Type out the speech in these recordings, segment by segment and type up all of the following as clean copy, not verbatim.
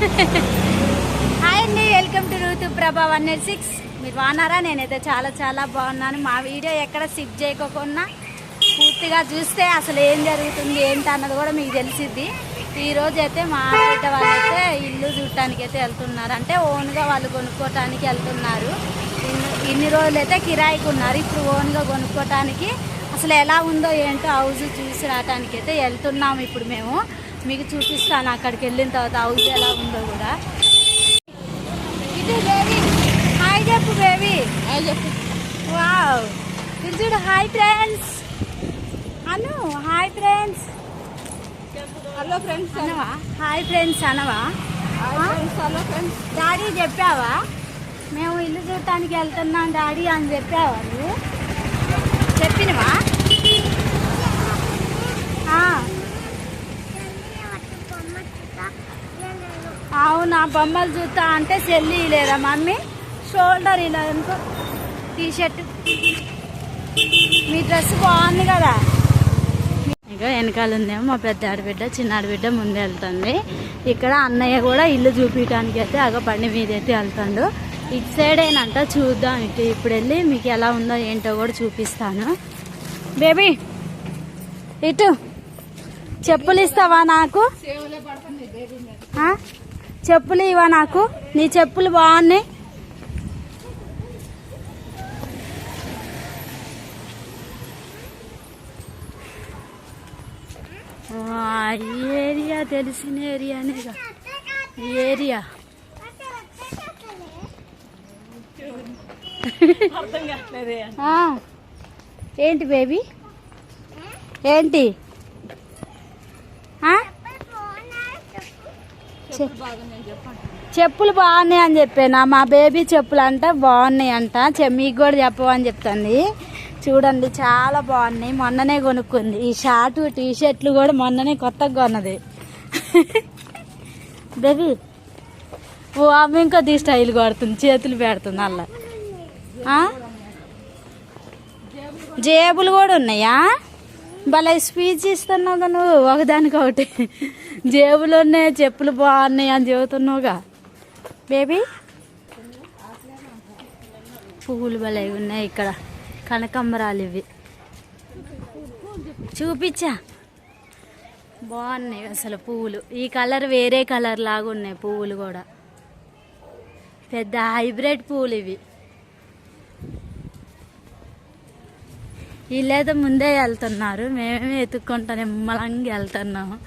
Hi అండి, welcome to ఋతు ప్రభా 106. మీరు బాగున్నారా? నేనైతే చాలా చాలా బాగున్నాను. మా వీడియో ఎక్కడ స్కిప్ చేయకోకుండా పూర్తిగా చూస్తే అసలు ఏం జరుగుతుంది ఏంటి అన్నది కూడా మీకు తెలిసిద్ది. ఈరోజు అయితే మా ఆడబిడ్డ వాళ్ళైతే ఇల్లు చూడటానికి అయితే వెళ్తున్నారు. అంటే ఓన్గా వాళ్ళు కొనుక్కోవటానికి వెళ్తున్నారు. ఇన్ని రోజులు అయితే కిరాయికి ఉన్నారు. ఇప్పుడు ఓన్గా కొనుక్కోవటానికి అసలు ఎలా ఉందో ఏంటో హౌస్ చూసి రావటానికి అయితే వెళ్తున్నాము. ఇప్పుడు మేము మీకు చూపిస్తాను అక్కడికి వెళ్ళిన తర్వాత హౌస్ ఎలా ఉందో కూడా. ఇది బేబీ, హాయ్ చెప్పు బేబీ, హాయ్ చెప్పు. వావ్, ఇది చూడు. హాయ్ ఫ్రెండ్స్ అను. Hi friends. హలో ఫ్రెండ్స్ అనవా? హాయ్ ఫ్రెండ్స్ అనవా? Hello friends. డాడీ చెప్పావా? మేము ఇల్లు చూడటానికి వెళ్తున్నాం డాడీ అని చెప్పావా? నువ్వు చెప్పినవా? అవునా, బొమ్మలు చూస్తా అంటే చెల్లి లేదా మమ్మీ? షోల్డర్ ఇలా అనుకో, టీషర్ట్. మీ డ్రెస్ బాగుంది కదా. ఇంకా వెనకాల ఉందేమో మా పెద్ద ఆడబిడ్డ, చిన్న ఆడబిడ్డ ముందే వెళ్తుంది. ఇక్కడ అన్నయ్య కూడా ఇల్లు చూపించడానికి అయితే బండి మీద అయితే వెళ్తాడు. ఇటు సైడ్ ఏనంట, చూద్దాం. ఇప్పుడు వెళ్ళి మీకు ఎలా ఉందో ఏంటో కూడా చూపిస్తాను. బేబీ ఇటు చెప్పులు ఇస్తావా నాకు? చెప్పులు ఇవా నాకు? నీ చెప్పులు బాగున్నాయి. ఏరియా తెలిసిన ఏరియానేగా ఈ ఏరియా. ఏంటి బేబీ, ఏంటి? చెప్పులు బాగున్నాయి అని చెప్పాను. మా బేబీ చెప్పులు అంట బాగున్నాయి అంట. మీకు కూడా చెప్పవని చెప్తుంది. చూడండి చాలా బాగున్నాయి. మొన్ననే కొనుక్కుంది. ఈ షార్ట్ టీషర్ట్లు కూడా మొన్ననే కొత్తగా కొన్నది. బేబీ ఓ ఆమె ఇంకొద్ది స్టైల్ కొడుతుంది, చేతులు పెడుతుంది అలా. జేబులు కూడా ఉన్నాయా? భలే స్పీచ్ ఇస్తున్నావుగా నువ్వు, ఒకదానికొకటి. జేబులు ఉన్నాయి, చెప్పులు బాగున్నాయి అని చెబుతున్నావుగా బేబీ. పువ్వులు భలే ఉన్నాయి ఇక్కడ, కనకాంబరాలు ఇవి. చూపించా, బాగున్నాయి అసలు పువ్వులు. ఈ కలర్ వేరే కలర్ లాగా ఉన్నాయి పువ్వులు కూడా, పెద్ద హైబ్రిడ్ పువ్వులు ఇవి. వీళ్ళైతే ముందే వెళ్తున్నారు, మేమేమి ఎత్తుక్కుంటా నిమ్మలంగా వెళ్తున్నాము.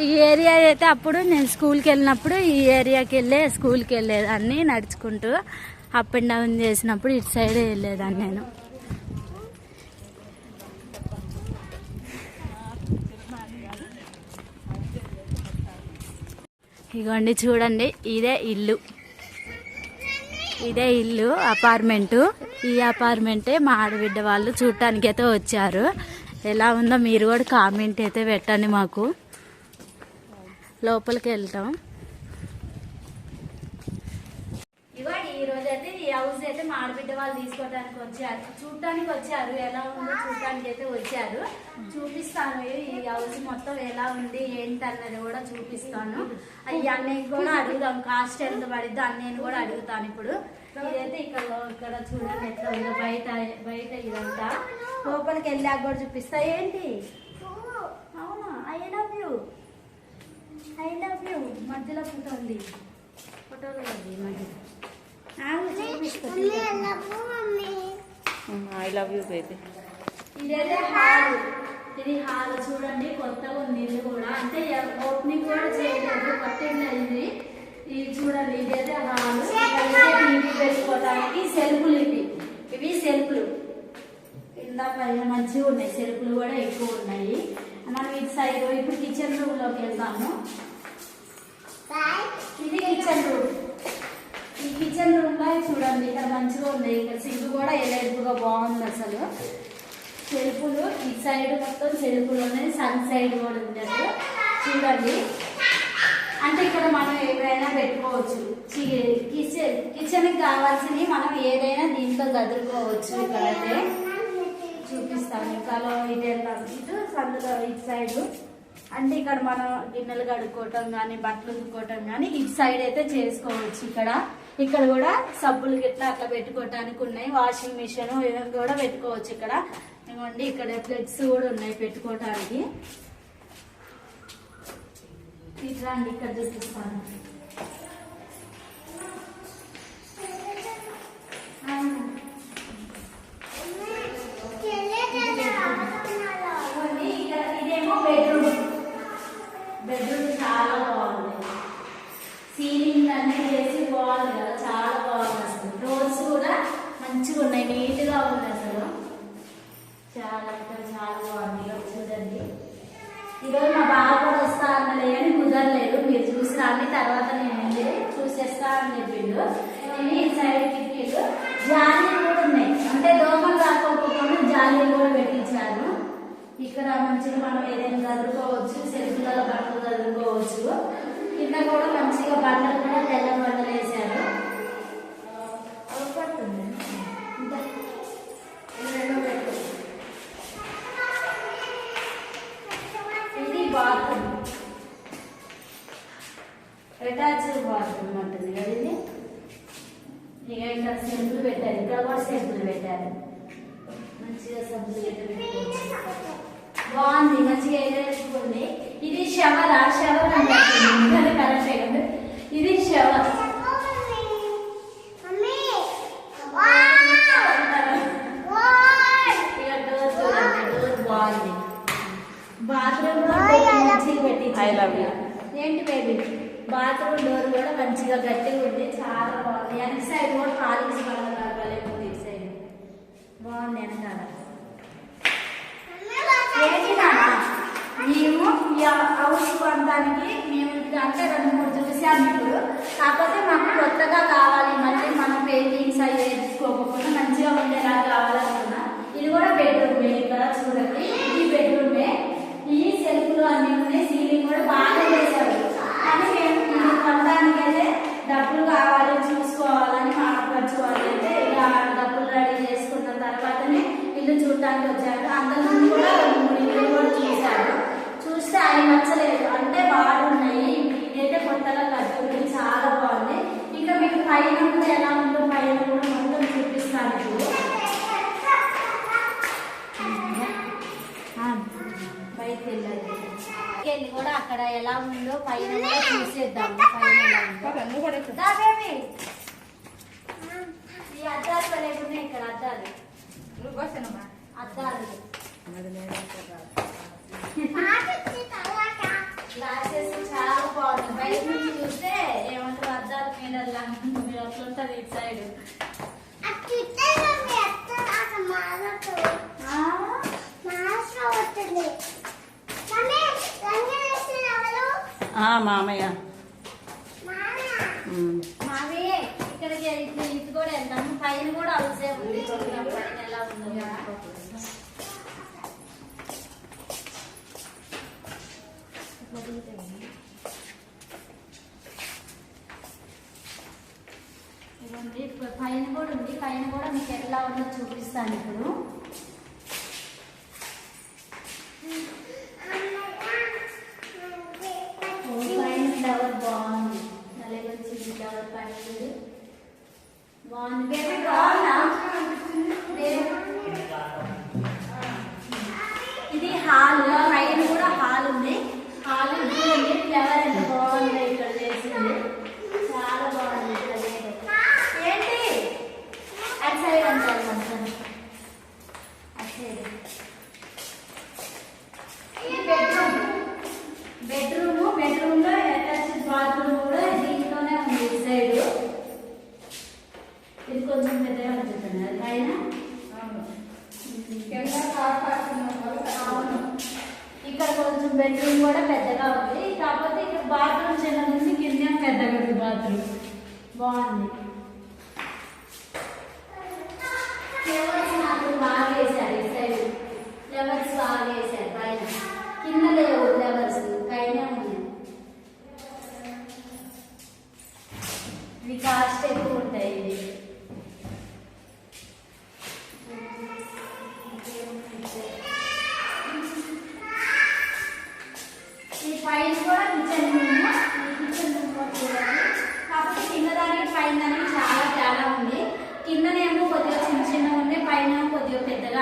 ఈ ఏరియా అయితే అప్పుడు నేను స్కూల్కి వెళ్ళినప్పుడు ఈ ఏరియాకి స్కూల్కి వెళ్ళేదాన్ని నడుచుకుంటూ. అప్ అండ్ డౌన్ చేసినప్పుడు ఇటు సైడే వెళ్ళేదాన్ని నేను. ఇగోండి చూడండి, ఇదే ఇల్లు అపార్ట్మెంటు. ఈ అపార్ట్మెంటే మా ఆడబిడ్డ వాళ్ళు చూడటానికి అయితే వచ్చారు. ఎలా ఉందో మీరు కూడా కామెంట్ అయితే పెట్టండి మాకు. లోపలికి వెళ్తాం. ఇవాళ ఈ రోజు అయితే ఈ హౌస్ అయితే మా ఆడబిడ్డ వాళ్ళు తీసుకోవడానికి వచ్చారు, చూడటానికి వచ్చారు. ఎలా ఉందో చూడటానికి అయితే వచ్చారు. చూపిస్తాను ఈ హౌస్ మొత్తం ఎలా ఉంది ఏంటి అన్నది కూడా చూపిస్తాను. అవి అన్నయ్యకి కూడా అడుగుదాం, కాస్ట్ ఎంత పడిద్దో అన్నయ్యని కూడా అడుగుతాను. ఇప్పుడు ఇదైతే ఇక్కడ చూడండి ఎట్లా ఉందో. బయట ఇదంతా లోపలికి వెళ్ళాక కూడా చూపిస్తా. ఏంటి? అవునా, ఐ లవ్ యూ మధ్యలో ఫోటో ఉంది, ఫోటోలో ఉంది మధ్యలో. I love you baby. ఇదైతే హాల్. ఇది హాల్ చూడండి, కొత్తగా ఉంది ఇల్లు కూడా. అంటే ఓపెనింగ్ కూడా చేయలేదు, కొత్త ఇల్లు అయింది. ఇది చూడండి, ఇదైతే హాల్. టీవీ పెట్టుకోవడానికి సెల్ఫ్లు ఇవి సెల్ఫ్లు కింద పైన మంచిగా ఉన్నాయి. సెల్ఫ్లు కూడా ఎక్కువ ఉన్నాయి. మనం ఇటు సైడ్ ఇప్పుడు కిచెన్ రూమ్ లోకి వెళ్తాము. ఇది కిచెన్ రూమ్. ఈ కిచెన్ రూమ్ లో చూడండి ఇక్కడ మంచిగా ఉంది. ఇక్కడ సింక్ కూడా ఎలైట్గా బాగుంది అసలు. సెల్ఫ్లు ఇటు సైడ్ మొత్తం సెల్ఫ్లు ఉన్నాయి, సన్ సైడ్ కూడా ఉండదు చూడండి. అంటే ఇక్కడ మనం ఏదైనా పెట్టుకోవచ్చు. కిచెన్కి కావాల్సినవి మనం ఏదైనా దీంట్లో చదువుకోవచ్చు. ఇక్కడైతే చూపిస్తాను. ఇంకా ఇటు వెళ్తాం, ఇటు సందులో ఇటు సైడ్ అంటే ఇక్కడ మనం గిన్నెలు కడుక్కోవటం కానీ బట్టలు ఉతుక్కోవటం కానీ ఇటు సైడ్ అయితే చేసుకోవచ్చు. ఇక్కడ కూడా సబ్బులు గిట్లా అట్లా పెట్టుకోవటానికి ఉన్నాయి. వాషింగ్ మిషన్ కూడా పెట్టుకోవచ్చు. ఇవ్వండి ఇక్కడ ప్లేట్స్ కూడా ఉన్నాయి పెట్టుకోవటానికి. ఇట్లా అండి ఇక్కడ చూపిస్తాను. ఇదేమో బెడ్రూమ్ చాలా బాగుంది. సీలింగ్ అన్నీ చేసి బాగుంది కదా, చాలా బాగుంది. అసలు డోర్స్ కూడా మంచిగా ఉన్నాయి, నీట్ గా ఉంది. అసలు చాలా బాగుంది. చూడండి, ఈరోజు మా బాబు కూడా వస్తా అన్నది కానీ కుదరలేదు. మీరు చూసి రాని తర్వాత నేను వెళ్ళి చూసేస్తా అని చెప్పిండు. నేను ఈ సైడ్ కిటికీలు జాలీలు కూడా ఉన్నాయి, అంటే దోమలు రాకపోకుండా జాలీలు కూడా పెట్టించాను. ఇక్కడ మంచిగా మనం ఏదైనా చదువుకోవచ్చు, సెల్ఫ్లలో బట్టలు చదువుకోవచ్చు. కింద కూడా మంచిగా బండలు కూడా తెల్ల బండలు వేసారు. ఇది బాత్రూమ్, అటాచ్డ్ బాత్రూమ్ ఉంటుంది కదా ఇది. ఇక ఇక్కడ సెంపులు పెట్టారు, ఇక్కడ కూడా సెంపులు పెట్టారు. మంచిగా సెంపులు పెట్టుకోవచ్చు. బాగుంది, మంచిగా ఎదుర్కొంది. ఇది షవర్ అంటే కరెక్టే కదా. ఇది షవర్. డోర్ బాగుంది. బాత్రూమ్ మంచిగా పెట్టి ఏంటి బేబీ, బాత్రూమ్ డోర్ కూడా మంచిగా గట్టిగా ఉంది, చాలా బాగుంది. వెనక సైడ్ కూడా పాలిష్ కలగలేకపోతే ఇటు సైడ్ బాగుంది. వెనకాల మేము హౌస్ కొనడానికి మేము అంటే 2-3 చూసాము ఇప్పుడు. కాకపోతే మాకు కొత్తగా కావాలి, మళ్ళీ మనం పెయింటింగ్స్ అవి వేసుకోకుండా మంచిగా ఉండేలా కావాలనుకున్నా. ఇది కూడా బెడ్రూమే. ఇక్కడ చూడండి, ఇది బెడ్రూమే. ఈ సెల్ఫ్లు అన్ని ఉన్నాయి, సీలింగ్ కూడా బాగా చేశారు. కానీ మేము ఇది కొనడానికి అయితే డబ్బులు కావాలి, చూసుకోవాలని మా ఆడపడుచు అయితే ఇలా డబ్బులు రెడీ చేసుకున్న తర్వాతనే ఇల్లు చూడటానికి వచ్చారు. అందరి కూడా 2-3 ఇల్లు కూడా చూశారు. చూస్తే అవి నచ్చలేదు, అంటే బాగున్నాయి. ఇదైతే కొత్తగా కట్టుకుంది, చాలా బాగుంది. ఇంకా మీకు పైన కూడా ఎలా ఉందో పైన కూడా మొత్తం చూపిస్తాను. బయటకు వెళ్ళి కూడా అక్కడ ఎలా ఉందో పైన కూడా చూసేద్దాము. పైన ఈ అద్దాలు లేకుండా ఇక్కడ అద్దాలు గ్లాసెస్ చాలా బాగుంది. బయట నుంచి చూస్తే ఏమంటారు అద్దాల మీద మీరు అట్లుంటది ఇటు సైడ్. మామయ్య మావి ఇక్కడికి ఇది కూడా వెళ్తాము. పైన కూడా అవసే ఉంది, పైన ఎలా ఉందో. ఇవ్వండి, పైన కూడా ఉంది. పైన కూడా మీకు ఎలా ఉందో చూపిస్తాను ఇప్పుడు. పైన ఫ్లవర్ బాగుంది, నల్లగొచ్చింది ఫ్లవర్ పైన బాగుంది. బేబీ బాగుందా? ఇది హాల్, పైన కూడా హాల్ ఉంది. హాల్ చూడండి, ఫ్లవర్ ఎంత బాగుంది ఇక్కడ చేసింది, చాలా బాగుంది. ఇక్కడ ఏంటి అటు సైడ్ అంటారు మొత్తం, అటు సైడ్. బెడ్రూమ్ లో అటాచ్డ్ బాత్రూమ్ కూడా దీంట్లోనే ఉంది. ఇటు సైడ్ ఇది కొంచెం పెద్దగా ఉంటుంది పైన. ఇక్కడ కొంచెం బెడ్రూమ్ కూడా పెద్దగా ఉంది. కాకపోతే ఇక్కడ బాత్రూమ్ చిన్నది ఉంది, కింద పెద్దగా ఉంది బాత్రూమ్. బాగుంది. ఫ్లవర్స్ నాకు బాగా వేశారు. ఈ సైడ్ ఫ్లవర్స్ బాగా వేశారు. పైన కింద లేవు ఫ్లవర్స్, పైన ఉన్నాయి. ఇవి కాస్ట్ ఎక్కువ ఉంటాయి. ఇది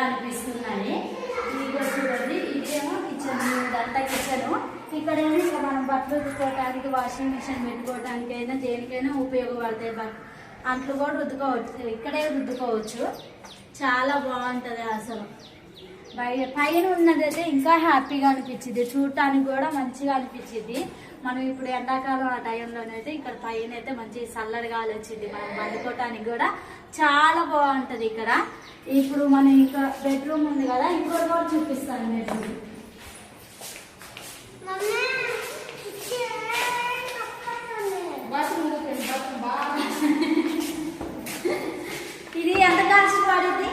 అనిపిస్తున్నాయి. ఇది కూడా చూడండి, ఇదేమో కిచెన్, ఇదంతా కిచెన్. ఇక్కడేమో ఇక్కడ మనం బట్టలు ఉతుక్కోవడానికి, వాషింగ్ మిషన్ పెట్టుకోవడానికి అయినా దేనికైనా ఉపయోగపడతాయి. అంట్లు కూడా రుద్దుకోవచ్చు, ఇక్కడే రుద్దుకోవచ్చు. చాలా బాగుంటుంది అసలు. పైన ఉన్నదైతే ఇంకా హ్యాపీగా అనిపించింది, చూడటానికి కూడా మంచిగా అనిపించింది. మనం ఇప్పుడు ఎండాకాలం ఆ టైంలోనైతే ఇక్కడ పైన అయితే మంచి చల్లటి గాలి వచ్చింది, మనం వండుకోవటానికి కూడా చాలా బాగుంటది ఇక్కడ. ఇప్పుడు మనం ఇంకా బెడ్రూమ్ ఉంది కదా, ఇంకోటి కూడా చూపిస్తాను. బెడ్రూమ్ ఇది ఎంత కాస్ట్ పడింది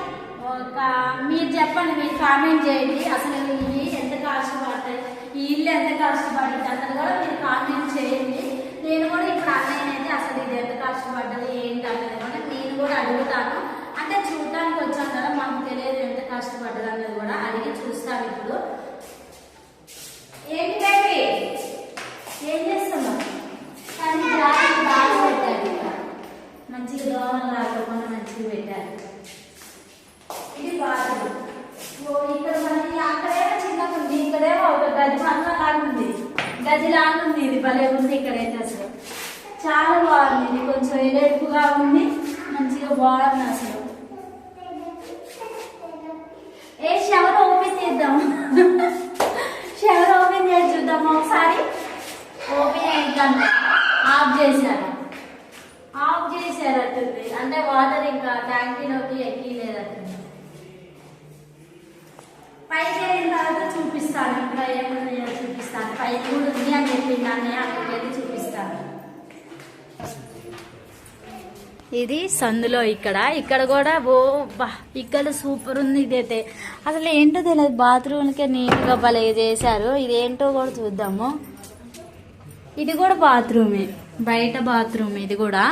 మీరు చెప్పండి, మీరు కామెంట్ చేయండి. అసలు ఇవి ఎంత కాస్ట్ పడతాయి, ఈ ఇల్లు ఎంత కాస్ట్ పడింది అన్నది కూడా మీరు కామెంట్ చేయండి. నేను కూడా ఇప్పుడు అన్నయ్య అయితే అసలు ఇది ఎంత కాస్ట్ పడ్డది ఏంటి అన్నది కూడా నేను కూడా అడుగుతాను. అంటే చూడటానికి వచ్చాను కదా, మాకు తెలియదు ఎంత కాస్ట్ పడ్డది అన్నది కూడా అడిగి చూస్తాను. ఇప్పుడు ఏంటి బేబీ ఏం చేస్తున్నావు? కానీ బాగా పెట్టారు, మంచిగా దోమలు రాకుండా మంచిగా పెట్టారు. ఇది బాత్రూమ్. ఇక్కడ మనకి అక్కడేమో చిన్నగా ఉంది, ఇక్కడేమో ఒక గది మంచం లాగా ఉంది, గది లాగా ఉంది. ఇది భలే ఉంది. ఇక్కడైతే అసలు చాలా బాగుంది. ఇది కొంచెం ఎలుపుగా ఉంది, మంచిగా బాగుంది అసలు. ఏ షవర్ ఓపెన్ చేద్దాం, షవర్ ఓపెన్ చేసి చూద్దాం ఒకసారి. ఓపెన్ చేద్దాం. ఆఫ్ చేశారట్టుంది, అంటే వాటర్ ఇంకా ట్యాంకీలోకి ఎక్కిలేదట్టుంది. పైకి వెళ్ళిన తర్వాత చూపిస్తాను, ఇంకా ఏమున్నాయో చూపిస్తాను. పైకి కూడా ఉంది అని చెప్పింది అన్నయ్య, అక్కడికి చూపిస్తాను. ఇది సందులో ఇక్కడ కూడా ఇక్కడ సూపర్ ఉంది. ఇదైతే అసలు ఏంటో తెలియదు, బాత్రూమ్కే నీట్గా భలే చేశారు. ఇదేంటో కూడా చూద్దాము. ఇది కూడా బాత్రూమే, బయట బాత్రూమ్. ఇది కూడా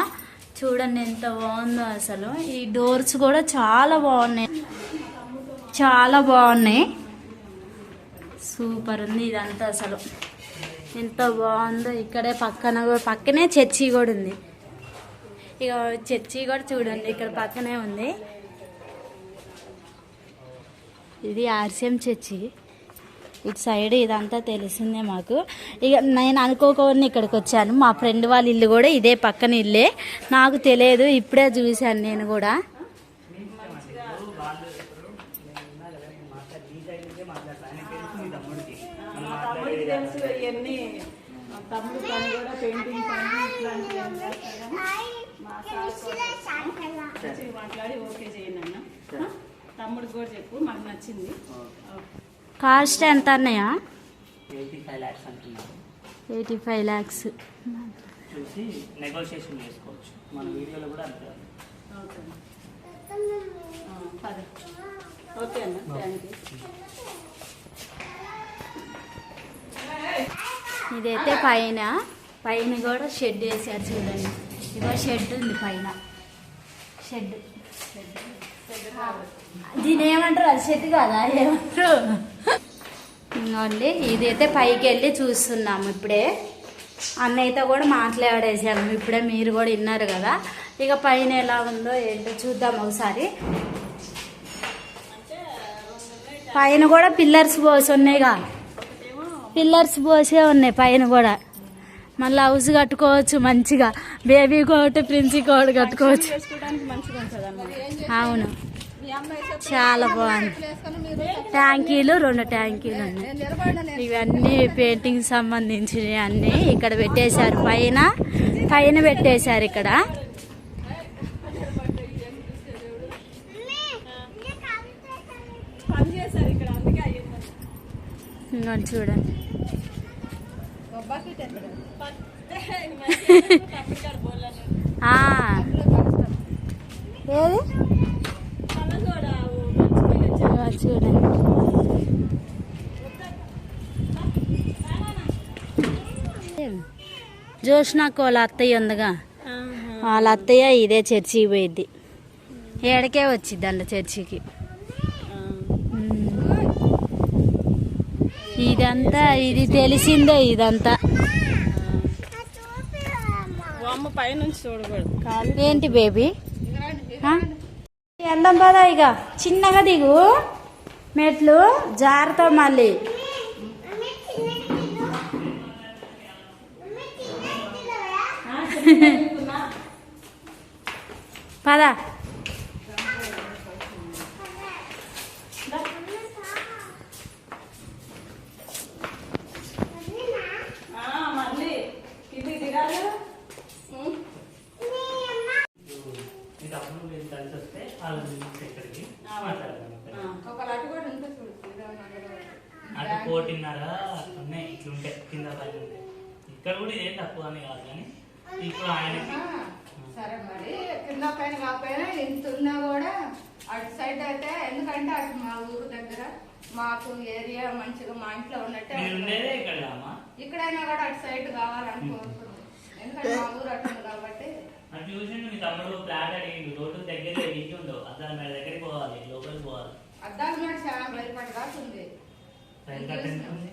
చూడండి ఎంత బాగుందో అసలు. ఈ డోర్స్ కూడా చాలా బాగున్నాయి, చాలా బాగున్నాయి. సూపర్ ఉంది ఇదంతా అసలు, ఎంత బాగుందో. ఇక్కడే పక్కనే చర్చి కూడా ఉంది. ఇక చర్చి కూడా చూడండి ఇక్కడ పక్కనే ఉంది. ఇది ఆర్సిఎం చర్చి. ఇటు సైడ్ ఇదంతా తెలిసిందే మాకు. ఇక నేను అనుకోకుండా ఇక్కడికి వచ్చాను. మా ఫ్రెండ్ వాళ్ళ ఇల్లు కూడా ఇదే పక్కన ఇల్లే, నాకు తెలియదు, ఇప్పుడే చూశాను నేను కూడా. తమ్ముడు పని కూడా పెయింటింగ్ పని ఇట్లాంటివి మాట్లాడి ఓకే చేయండి అన్న. తమ్ముడికి కూడా చెప్పు, మాకు నచ్చింది. కాస్ట్ ఎంత అన్నయ్య? 85 lakhs అంటున్నారు. 85 lakhs చూసి నెగోషియేషన్ చేసుకోవచ్చు. మన వీడియోలో కూడా అంతే. ఓకే అన్న, థ్యాంక్ యూ. ఇదైతే పైన కూడా షెడ్ వేసారు చూడండి. ఇగో షెడ్ ఉంది పైన, షెడ్. దీని ఏమంటారు, అది షెడ్ కదా, ఏమంటారు? ఇంకోండి ఇదైతే పైకి వెళ్ళి చూస్తున్నాము. ఇప్పుడే అన్నయ్యతో కూడా మాట్లాడేసాము, ఇప్పుడే మీరు కూడా విన్నారు కదా. ఇక పైన ఎలా ఉందో ఏంటో చూద్దాం ఒకసారి. పైన కూడా పిల్లర్స్ పోసి ఉన్నాయిగా, పిల్లర్స్ పోసే ఉన్నాయి పైన కూడా. మళ్ళీ హౌస్ కట్టుకోవచ్చు మంచిగా, బేబీ కోట్, ప్రిన్సీ కోట్ కట్టుకోవచ్చు. అవును, చాలా బాగుంది. ట్యాంకీలు 2 ట్యాంకీలు ఉన్నాయి. ఇవన్నీ పెయింటింగ్ సంబంధించినవి అన్నీ ఇక్కడ పెట్టేశారు, పైన పెట్టేశారు ఇక్కడ. ఇంకోటి చూడండి, ఏది చూడండి. జోష్నాకు వాళ్ళ అత్తయ్య ఉందిగా, వాళ్ళ అత్తయ్య ఇదే చర్చికి పోయిద్ది. ఏడకే వచ్చిద్ది అంట చర్చికి. ఇదంతా ఇది తెలిసిందే. ఇదంతా ఏంటి బేబీ, వెళ్దాం పదా ఇక చిన్నగా దిగు మెట్లు జారుతావు మళ్ళీ పదా మళ్ళీ ఇది దిగాలి. మీ తమ్ముడు మీరు కలిసి వస్తే వాళ్ళ ఇక్కడికి మాట్లాడదాం. ఒక లడ్డు కూడా ఉంటుంది చూడు. అటు 1.5 ఉన్నాయి ఇట్లుంటాయి కింద పైన ఉంటాయి. ఇక్కడ కూడా ఇదేం తక్కువ అని కాదు కానీ ఇప్పుడు ఆయనకి సరే మరి కింద పైన కాకపోయినా ఇంత ఉన్నా కూడా అటు సైడ్ అయితే ఎందుకంటే అటు మా ఊరు దగ్గర మాకు ఏరియా మంచిగా మా ఇంట్లో ఉన్నట్టే మీరు ఉంటుంది. ఉండేదే ఇక్కడ అమ్మా. ఇక్కడైనా కూడా అటు సైడ్ కావాలని కోరుకుంటుంది ఎందుకంటే మా ఊరు అటు ఉంది కాబట్టి. అటు చూసిండు మీ తమ్ముడు ఫ్లాట్ అడిగిండు. రోడ్డు దగ్గర ఇంటి ఉండవు అద్దాల మీద దగ్గరికి పోవాలి లోపలికి పోవాలి. అద్దాలు కూడా చాలా బయటపడి దాకా ఉంది. రైలు కట్ట ఎంత ఉంది?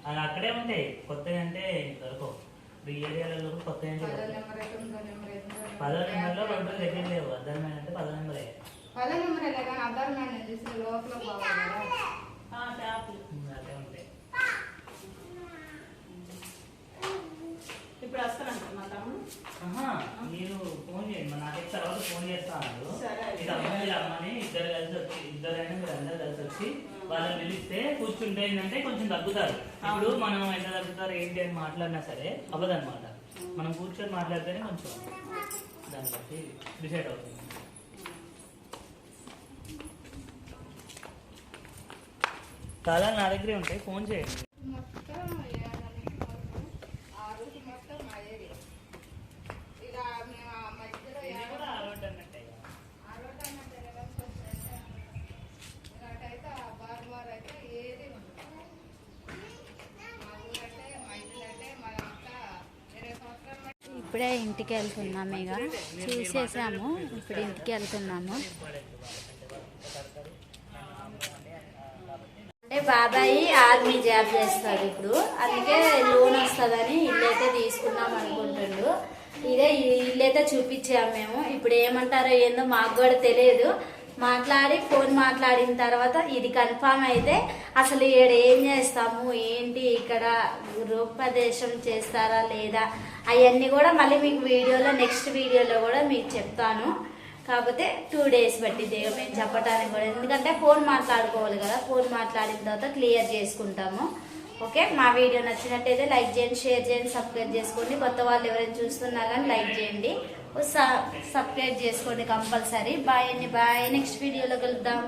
అది అక్కడే ఉంటాయి కొత్తవి అంటే దొరకవు. ఇప్పుడు ఈ ఏరియాలలో కొత్తవి అంటే పదో దొరకవు. నెంబర్ అయితే ఉందో నెంబర్ అయితే ఉందో 10వ నెంబర్లో రోడ్డు దగ్గర లేవు. అద్దాల మీద అంటే 10వ నెంబరే. పదో నెంబర్ వెళ్ళే కానీ అద్దాలు మేము నేను చూసిన లోపల పోవాలి కదా. అదే ఉంటాయి. ఇప్పుడు వస్తానంట మా తమ్ముడు. ఆహా, మీరు ఫోన్ చేయండి నాకు తర్వాత ఫోన్ చేస్తాను. సరే. మీ తమ్ముడు వీళ్ళ అమ్మని ఇద్దరు కలిసి వచ్చి ఇద్దరైనా మీరు అందరు కలిసి వచ్చి వాళ్ళని పిలిస్తే కూర్చుంటే ఏంటంటే కొంచెం తగ్గుతారు. ఇప్పుడు మనం ఎంత తగ్గుతారు ఏంటి అని మాట్లాడినా సరే అవ్వదన్నమాట. మనం కూర్చొని మాట్లాడితేనే కొంచెం దాన్ని బట్టి డిసైడ్ అవుతుంది. చాలా నా దగ్గరే ఉంటాయి ఫోన్ చేయండి. మొత్తం ఆ రోజు మొత్తం మా ఏరియా ఇక మేము ఆ మధ్యలో ఇది కూడా ఆ రోడ్డు అన్నట్టే కదా. ఆ రోడ్డు అన్నట్టు వెళ్ళాలి కొంచెం ఇలాంటైతే ఆ బార్ అయితే ఏది ఉండదు. మా ఊరంటే మా ఇల్లు అంటే మా అంతా 20 సంవత్సరాలు బట్టి ఇప్పుడే ఇంటికి వెళ్తున్నాము ఇక చూసేసాము ఇప్పుడు ఇంటికి వెళ్తున్నాము అంటే బాబాయ్ ఆర్మీ జాబ్ చేస్తాడు ఇప్పుడు అందుకే లోన్ వస్తుందని ఇల్లు అయితే తీసుకుందాం అనుకుంటుండు ఇదే ఇల్లు అయితే చూపించాము మేము ఇప్పుడు ఏమంటారో ఏందో మాకు కూడా తెలియదు మాట్లాడి ఫోన్ మాట్లాడిన తర్వాత ఇది కన్ఫామ్ అయితే అసలు ఇక్కడ ఏం చేస్తాము ఏంటి ఇక్కడ గృహోపదేశం చేస్తారా లేదా అవన్నీ కూడా మళ్ళీ మీకు వీడియోలో నెక్స్ట్ వీడియోలో కూడా మీకు చెప్తాను కాకపోతే 2 days పట్టిద్ది మేము చెప్పడానికి కూడా ఎందుకంటే ఫోన్ మాట్లాడుకోవాలి కదా ఫోన్ మాట్లాడిన తర్వాత క్లియర్ చేసుకుంటాము ఓకే మా వీడియో నచ్చినట్టయితే లైక్ చేయండి షేర్ చేయండి సబ్స్క్రైబ్ చేసుకోండి కొత్త వాళ్ళు ఎవరైనా చూస్తున్నా కానీ లైక్ చేయండి సబ్స్క్రైబ్ చేసుకోండి కంపల్సరీ బాయ్ అండి బాయ్ నెక్స్ట్ వీడియోలో కలుద్దాం